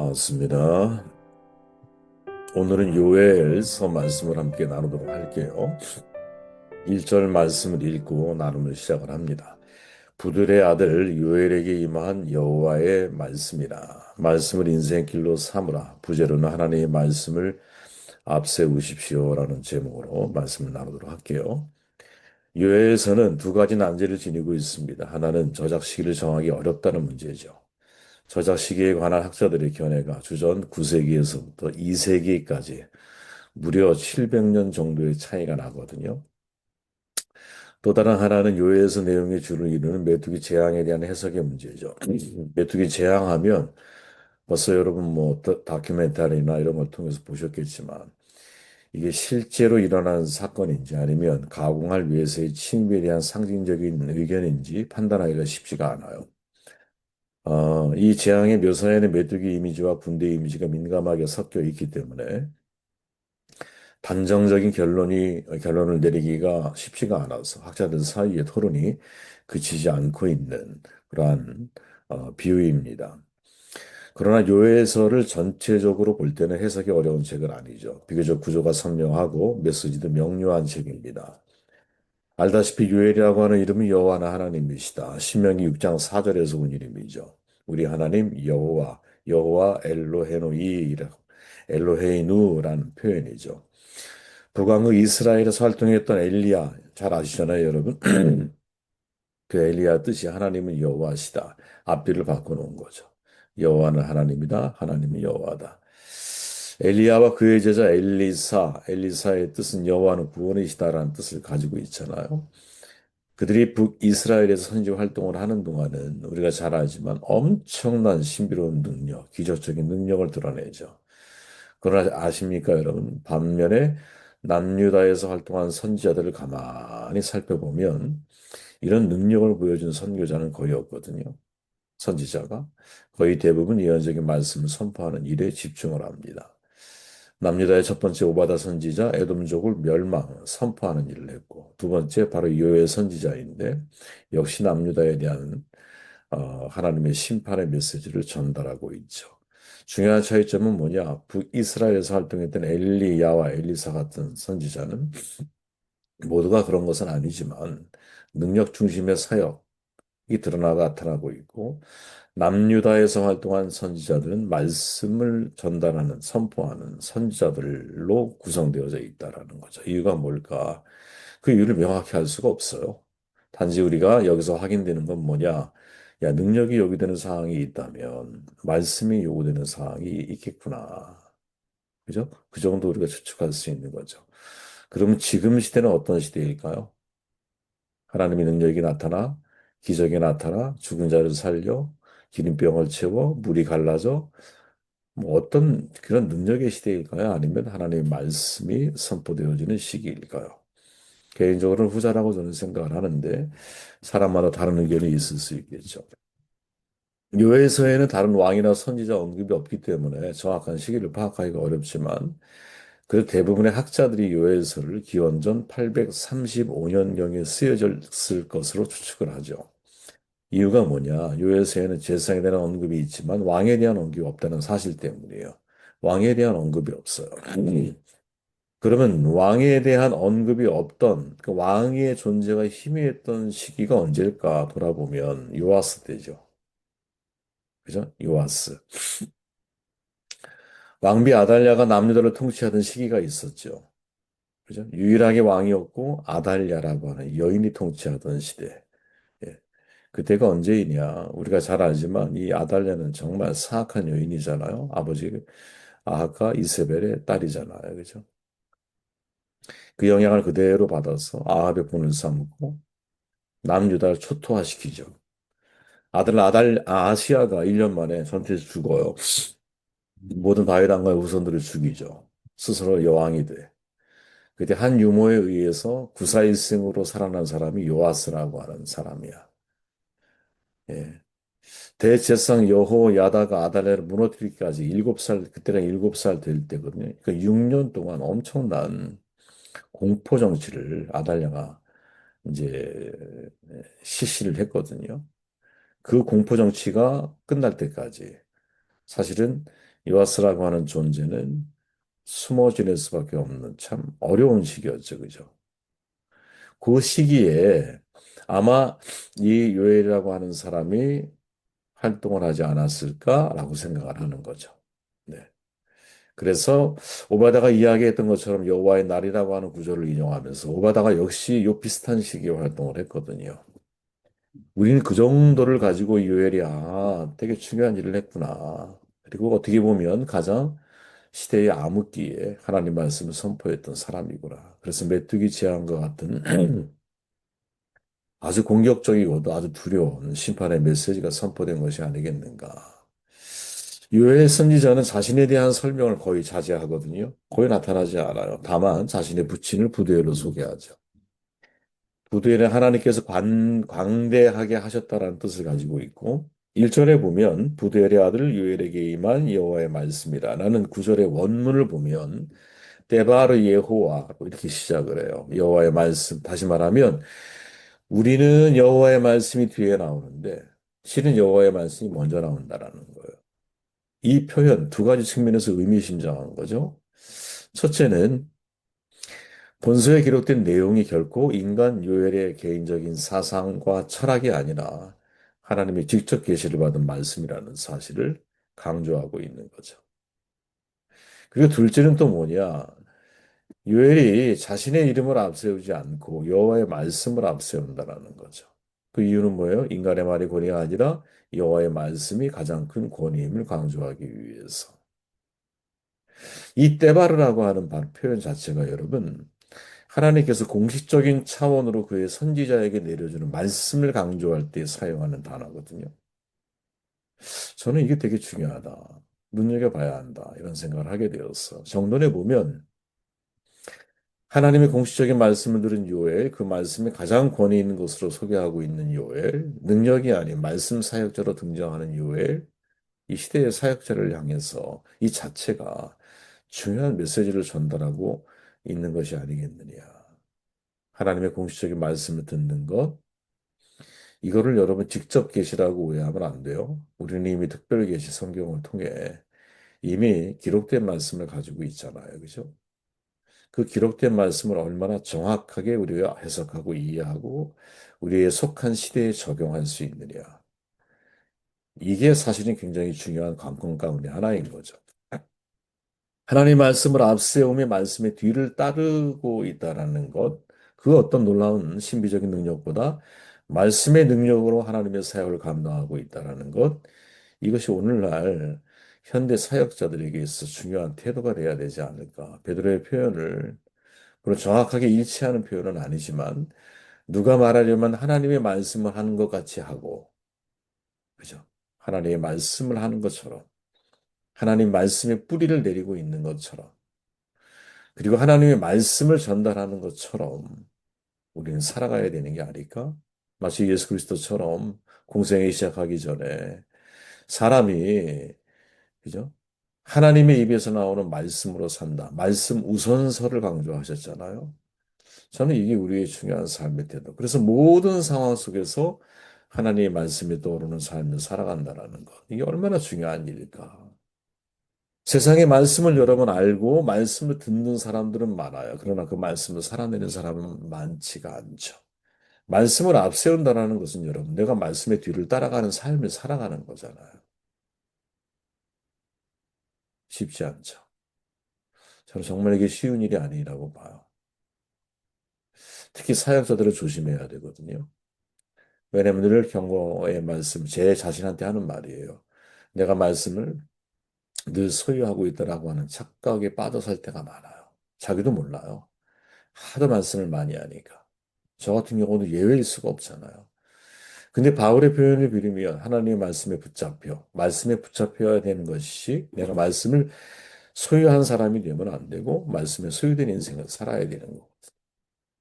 반갑습니다. 오늘은 요엘서 말씀을 함께 나누도록 할게요. 1절 말씀을 읽고 나눔을 시작을 합니다. 부들의 아들 요엘에게 임한 여호와의 말씀이라. 말씀을 인생길로 삼으라. 부제로는 하나님의 말씀을 앞세우십시오라는 제목으로 말씀을 나누도록 할게요. 요엘서는 두 가지 난제를 지니고 있습니다. 하나는 저작 시기를 정하기 어렵다는 문제죠. 저작 시기에 관한 학자들의 견해가 주전 9세기에서부터 2세기까지 무려 700년 정도의 차이가 나거든요. 또 다른 하나는 요해에서 내용의 주를 이루는 메뚜기 재앙에 대한 해석의 문제죠. 메뚜기 재앙하면 벌써 여러분 뭐 다큐멘터리나 이런 걸 통해서 보셨겠지만 이게 실제로 일어난 사건인지 아니면 가공할 위해서의 침입에 대한 상징적인 의견인지 판단하기가 쉽지가 않아요. 이 재앙의 묘사에는 메뚜기 이미지와 군대 이미지가 민감하게 섞여 있기 때문에 단정적인 결론을 내리기가 쉽지가 않아서 학자들 사이의 토론이 그치지 않고 있는 그러한 비유입니다. 그러나 요해서를 전체적으로 볼 때는 해석이 어려운 책은 아니죠. 비교적 구조가 선명하고 메시지도 명료한 책입니다. 알다시피 요엘이라고 하는 이름은 여호와나 하나님이시다. 신명기 6장 4절에서 온 이름이죠. 우리 하나님 여호와 엘로헤노이라고 엘로헤이누라는 표현이죠. 북왕국 이스라엘에서 활동했던 엘리야 잘 아시잖아요, 여러분. 그 엘리야 뜻이 하나님은 여호와시다. 앞뒤를 바꿔놓은 거죠. 여호와는 하나님이다. 하나님은 여호와다. 엘리야와 그의 제자 엘리사의 뜻은 여호와는 구원이시다라는 뜻을 가지고 있잖아요. 그들이 북이스라엘에서 선지 활동을 하는 동안은 우리가 잘 알지만 엄청난 신비로운 능력, 기적적인 능력을 드러내죠. 그러나 아십니까, 여러분? 반면에 남유다에서 활동한 선지자들을 가만히 살펴보면 이런 능력을 보여준 선교자는 거의 없거든요. 선지자가 거의 대부분 예언적인 말씀을 선포하는 일에 집중을 합니다. 남유다의 첫 번째 오바다 선지자 에돔족을 선포하는 일을 했고 두 번째 바로 요엘 선지자인데 역시 남유다에 대한 하나님의 심판의 메시지를 전달하고 있죠. 중요한 차이점은 뭐냐? 북이스라엘에서 활동했던 엘리야와 엘리사 같은 선지자는 모두가 그런 것은 아니지만 능력 중심의 사역이 나타나고 있고 남유다에서 활동한 선지자들은 말씀을 전달하는, 선포하는 선지자들로 구성되어져 있다라는 거죠. 이유가 뭘까? 그 이유를 명확히 알 수가 없어요. 단지 우리가 여기서 확인되는 건 뭐냐? 야, 능력이 요구되는 사항이 있다면 말씀이 요구되는 사항이 있겠구나. 그죠? 그 정도 우리가 추측할 수 있는 거죠. 그러면 지금 시대는 어떤 시대일까요? 하나님의 능력이 나타나, 기적이 나타나, 죽은 자를 살려, 기름병을 채워, 물이 갈라져, 뭐 어떤 그런 능력의 시대일까요? 아니면 하나님의 말씀이 선포되어지는 시기일까요? 개인적으로는 후자라고 저는 생각을 하는데, 사람마다 다른 의견이 있을 수 있겠죠. 요해서에는 다른 왕이나 선지자 언급이 없기 때문에 정확한 시기를 파악하기가 어렵지만, 그 대부분의 학자들이 요해서를 기원전 835년경에 쓰여졌을 것으로 추측을 하죠. 이유가 뭐냐? 요엘서에는 제사장에 대한 언급이 있지만 왕에 대한 언급이 없다는 사실 때문이에요. 왕에 대한 언급이 없어요. 그러면 왕에 대한 언급이 없던 그 왕의 존재가 희미했던 시기가 언제일까 돌아보면 요아스 때죠. 그죠? 요아스. 왕비 아달랴가 남유다를 통치하던 시기가 있었죠. 그죠? 유일하게 왕이었고 아달랴라고 하는 여인이 통치하던 시대. 예. 그때가 언제이냐? 우리가 잘 알지만 이 아달랴는 정말 사악한 여인이잖아요. 아버지 아합과 이세벨의 딸이잖아요. 그죠? 그 영향을 그대로 받아서 아합의 본을 삼고 남유다를 초토화시키죠. 아시아가 1년 만에 전투에서 죽어요. 모든 다윗 왕가의 후손들을 죽이죠. 스스로 여왕이 돼. 그때 한 유모에 의해서 구사일생으로 살아난 사람이 요아스라고 하는 사람이야. 예. 대제사장 여호야다가 아달랴를 무너뜨리기까지 7살, 그때가 7살 될 때거든요. 그 6년 동안 엄청난 공포 정치를 아달랴가 이제 실시를 했거든요. 그 공포 정치가 끝날 때까지 사실은 요아스라고 하는 존재는 숨어 지낼 수밖에 없는 참 어려운 시기였죠. 그죠? 그 시기에 아마 이 요엘이라고 하는 사람이 활동을 하지 않았을까라고 생각을 하는 거죠. 네. 그래서 오바다가 이야기했던 것처럼 여호와의 날이라고 하는 구절을 인용하면서 오바다가 역시 요 비슷한 시기에 활동을 했거든요. 우리는 그 정도를 가지고 요엘이 되게 중요한 일을 했구나. 그리고 어떻게 보면 가장 시대의 암흑기에 하나님 말씀을 선포했던 사람이구나. 그래서 메뚜기 제안과 같은 아주 공격적이고도 아주 두려운 심판의 메시지가 선포된 것이 아니겠는가. 요엘 선지자는 자신에 대한 설명을 거의 자제하거든요. 거의 나타나지 않아요. 다만 자신의 부친을 부두엘로 소개하죠. 부두엘은 하나님께서 광대하게 하셨다라는 뜻을 가지고 있고 1절에 보면 부두엘의 아들 요엘에게 임한 여호와의 말씀이라는 구절의 원문을 보면 데바르 예호와 이렇게 시작을 해요. 여호와의 말씀. 다시 말하면 우리는 여호와의 말씀이 뒤에 나오는데 실은 여호와의 말씀이 먼저 나온다라는 거예요. 이 표현 두 가지 측면에서 의미심장한 거죠. 첫째는 본서에 기록된 내용이 결코 인간 요엘의 개인적인 사상과 철학이 아니라 하나님의 직접 계시를 받은 말씀이라는 사실을 강조하고 있는 거죠. 그리고 둘째는 또 뭐냐? 요엘이 자신의 이름을 앞세우지 않고 여호와의 말씀을 앞세운다라는 거죠. 그 이유는 뭐예요? 인간의 말이 권위가 아니라 여호와의 말씀이 가장 큰 권위임을 강조하기 위해서. 이 떼바르라고 하는 표현 자체가 여러분 하나님께서 공식적인 차원으로 그의 선지자에게 내려주는 말씀을 강조할 때 사용하는 단어거든요. 저는 이게 되게 중요하다. 눈여겨봐야 한다. 이런 생각을 하게 되었어. 정론에 보면 하나님의 공식적인 말씀을 들은 요엘, 그 말씀이 가장 권위 있는 것으로 소개하고 있는 요엘, 능력이 아닌 말씀 사역자로 등장하는 요엘, 이 시대의 사역자를 향해서 이 자체가 중요한 메시지를 전달하고 있는 것이 아니겠느냐. 하나님의 공식적인 말씀을 듣는 것, 이거를 여러분 직접 계시라고 오해하면 안 돼요. 우리는 이미 특별 계시 성경을 통해 이미 기록된 말씀을 가지고 있잖아요. 그죠? 그 기록된 말씀을 얼마나 정확하게 우리가 해석하고 이해하고 우리의 속한 시대에 적용할 수 있느냐. 이게 사실은 굉장히 중요한 관건 가운데 하나인 거죠. 하나님 말씀을 앞세우며 말씀의 뒤를 따르고 있다라는 것, 그 어떤 놀라운 신비적인 능력보다 말씀의 능력으로 하나님의 사역을 감당하고 있다라는 것, 이것이 오늘날 현대 사역자들에게 있어 중요한 태도가 돼야 되지 않을까. 베드로의 표현을 물론 정확하게 일치하는 표현은 아니지만 누가 말하려면 하나님의 말씀을 하는 것 같이 하고, 그죠? 하나님의 말씀을 하는 것처럼, 하나님 말씀의 뿌리를 내리고 있는 것처럼, 그리고 하나님의 말씀을 전달하는 것처럼 우리는 살아가야 되는 게 아닐까? 마치 예수 그리스도처럼 공생에 시작하기 전에 사람이, 그죠? 하나님의 입에서 나오는 말씀으로 산다. 말씀 우선서를 강조하셨잖아요. 저는 이게 우리의 중요한 삶의 태도. 그래서 모든 상황 속에서 하나님의 말씀이 떠오르는 삶을 살아간다라는 것. 이게 얼마나 중요한 일일까. 세상의 말씀을 여러분 알고 말씀을 듣는 사람들은 많아요. 그러나 그 말씀을 살아내는 사람은 많지가 않죠. 말씀을 앞세운다라는 것은 여러분, 내가 말씀의 뒤를 따라가는 삶을 살아가는 거잖아요. 쉽지 않죠. 저는 정말 이게 쉬운 일이 아니라고 봐요. 특히 사역자들을 조심해야 되거든요. 왜냐하면 늘 경고의 말씀, 제 자신한테 하는 말이에요. 내가 말씀을 늘 소유하고 있다라고 하는 착각에 빠져 살 때가 많아요. 자기도 몰라요. 하도 말씀을 많이 하니까. 저 같은 경우도 예외일 수가 없잖아요. 근데 바울의 표현을 빌리면 하나님의 말씀에 붙잡혀, 말씀에 붙잡혀야 되는 것이 내가 말씀을 소유한 사람이 되면 안 되고 말씀에 소유된 인생을 살아야 되는 거.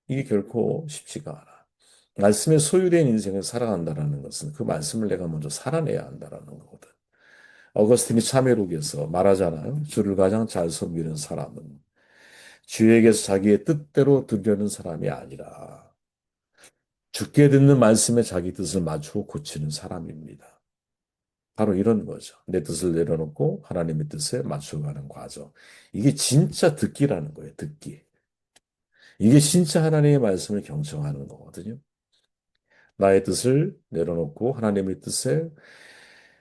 이게 결코 쉽지가 않아. 말씀에 소유된 인생을 살아간다는 것은 그 말씀을 내가 먼저 살아내야 한다는 거거든. 어거스틴이 참회록에서 말하잖아요. 주를 가장 잘 섬기는 사람은 주에게서 자기의 뜻대로 들려는 사람이 아니라 주께 듣는 말씀에 자기 뜻을 맞추고 고치는 사람입니다. 바로 이런 거죠. 내 뜻을 내려놓고 하나님의 뜻에 맞춰가는 과정. 이게 진짜 듣기라는 거예요. 듣기. 이게 진짜 하나님의 말씀을 경청하는 거거든요. 나의 뜻을 내려놓고 하나님의 뜻에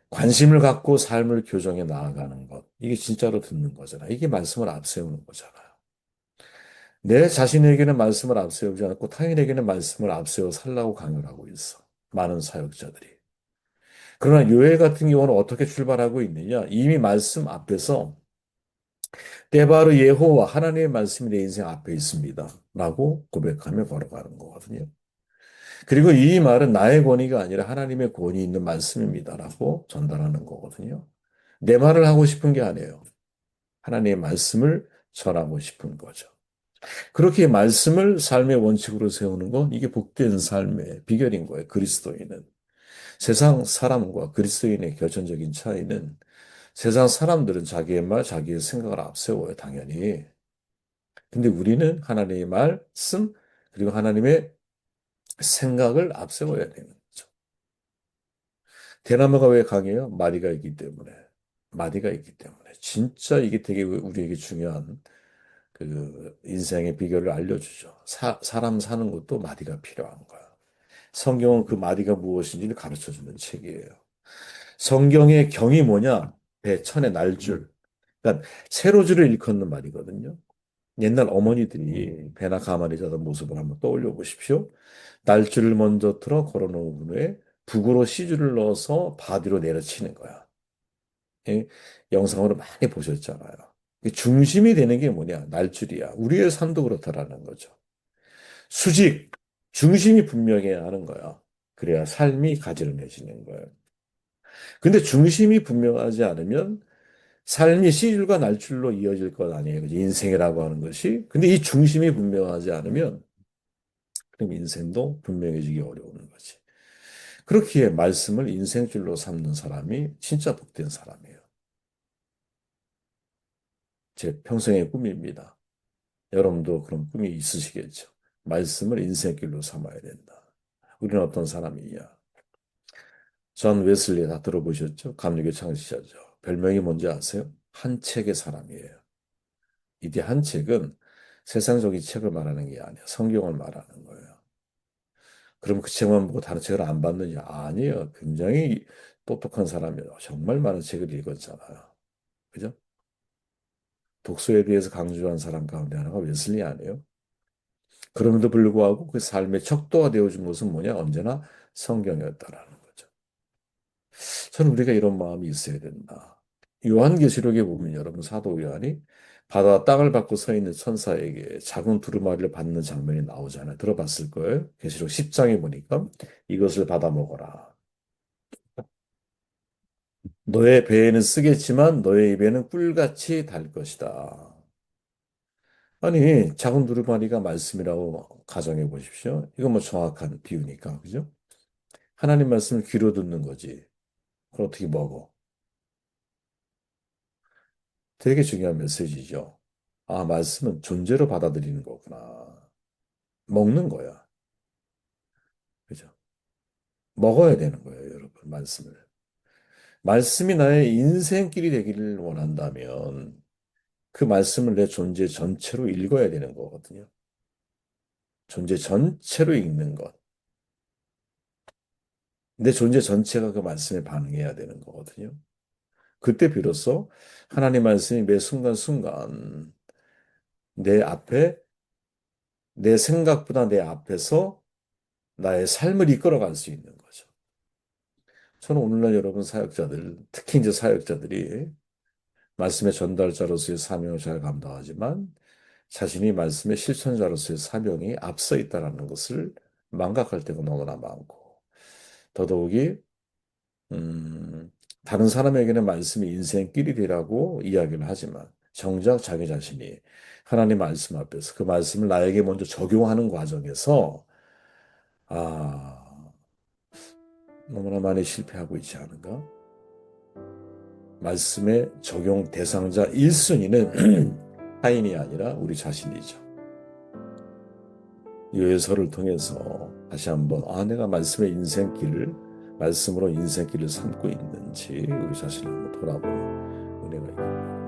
관심을 갖고 삶을 교정해 나아가는 것. 이게 진짜로 듣는 거잖아요. 이게 말씀을 앞세우는 거잖아요. 내 자신에게는 말씀을 앞세우지 않고 타인에게는 말씀을 앞세워 살라고 강요를 하고 있어. 많은 사역자들이. 그러나 요엘 같은 경우는 어떻게 출발하고 있느냐? 이미 말씀 앞에서 때바로 여호와 하나님의 말씀이 내 인생 앞에 있습니다. 라고 고백하며 걸어가는 거거든요. 그리고 이 말은 나의 권위가 아니라 하나님의 권위 있는 말씀입니다. 라고 전달하는 거거든요. 내 말을 하고 싶은 게 아니에요. 하나님의 말씀을 전하고 싶은 거죠. 그렇게 말씀을 삶의 원칙으로 세우는 건 이게 복된 삶의 비결인 거예요. 그리스도인은. 세상 사람과 그리스도인의 결정적인 차이는 세상 사람들은 자기의 말, 자기의 생각을 앞세워요, 당연히. 근데 우리는 하나님의 말씀, 그리고 하나님의 생각을 앞세워야 되는 거죠. 대나무가 왜 강해요? 마디가 있기 때문에. 마디가 있기 때문에. 진짜 이게 되게 우리에게 중요한 그 인생의 비결을 알려주죠. 사람 사는 것도 마디가 필요한 거야. 성경은 그 마디가 무엇인지를 가르쳐 주는 책이에요. 성경의 경이 뭐냐? 배, 천의 날줄. 그러니까 세로줄을 일컫는 말이거든요. 옛날 어머니들이 배나 가만히 자던 모습을 한번 떠올려 보십시오. 날줄을 먼저 틀어 걸어놓은 후에 북으로 시줄을 넣어서 바디로 내려치는 거야. 예, 영상으로 많이 보셨잖아요. 중심이 되는 게 뭐냐? 날줄이야. 우리의 삶도 그렇다라는 거죠. 수직, 중심이 분명해야 하는 거야. 그래야 삶이 가지런해지는 거예요. 근데 중심이 분명하지 않으면 삶이 시줄과 날줄로 이어질 것 아니에요. 그죠? 인생이라고 하는 것이. 근데 이 중심이 분명하지 않으면 그럼 인생도 분명해지기 어려운 거지. 그렇기에 말씀을 인생줄로 삼는 사람이 진짜 복된 사람이에요. 제 평생의 꿈입니다. 여러분도 그런 꿈이 있으시겠죠. 말씀을 인생길로 삼아야 된다. 우리는 어떤 사람이냐? 존 웨슬리 다 들어보셨죠? 감리교 창시자죠. 별명이 뭔지 아세요? 한 책의 사람이에요. 이게 한 책은 세상적인 책을 말하는 게 아니야. 성경을 말하는 거예요. 그럼 그 책만 보고 다른 책을 안 봤느냐? 아니에요. 굉장히 똑똑한 사람이에요. 정말 많은 책을 읽었잖아요. 그죠? 독서에 대해서 강조한 사람 가운데 하나가 웨슬리 아니에요? 그럼에도 불구하고 그 삶의 척도가 되어준 것은 뭐냐? 언제나 성경이었다라는 거죠. 저는 우리가 이런 마음이 있어야 된다. 요한계시록에 보면 여러분 사도 요한이 바다와 땅을 밟고 서 있는 천사에게 작은 두루마리를 받는 장면이 나오잖아요. 들어봤을 거예요. 계시록 10장에 보니까 이것을 받아 먹어라. 너의 배에는 쓰겠지만 너의 입에는 꿀같이 달 것이다. 아니, 작은 두루마리가 말씀이라고 가정해 보십시오. 이건 뭐 정확한 비유니까, 그죠? 하나님 말씀을 귀로 듣는 거지. 그걸 어떻게 먹어? 되게 중요한 메시지죠. 아, 말씀은 존재로 받아들이는 거구나. 먹는 거야. 그죠? 먹어야 되는 거예요, 여러분, 말씀을. 말씀이 나의 인생길이 되기를 원한다면 그 말씀을 내 존재 전체로 읽어야 되는 거거든요. 존재 전체로 읽는 것. 내 존재 전체가 그 말씀에 반응해야 되는 거거든요. 그때 비로소 하나님 말씀이 매 순간순간 내 앞에, 내 생각보다 내 앞에서 나의 삶을 이끌어갈 수 있는 거죠. 저는 오늘날 여러분 사역자들, 특히 이제 사역자들이 말씀의 전달자로서의 사명을 잘 감당하지만 자신이 말씀의 실천자로서의 사명이 앞서 있다는 것을 망각할 때가 너무나 많고 더더욱이 다른 사람에게는 말씀이 인생길이 되라고 이야기를 하지만 정작 자기 자신이 하나님 말씀 앞에서 그 말씀을 나에게 먼저 적용하는 과정에서 아, 너무나 많이 실패하고 있지 않은가? 말씀의 적용 대상자 1순위는 타인이 아니라 우리 자신이죠. 이 예서를 통해서 다시 한번 내가 말씀의 인생길을 말씀으로 인생길을 삼고 있는지 우리 자신을 한번 돌아보는 은혜가 있길 바랍니다.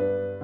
음.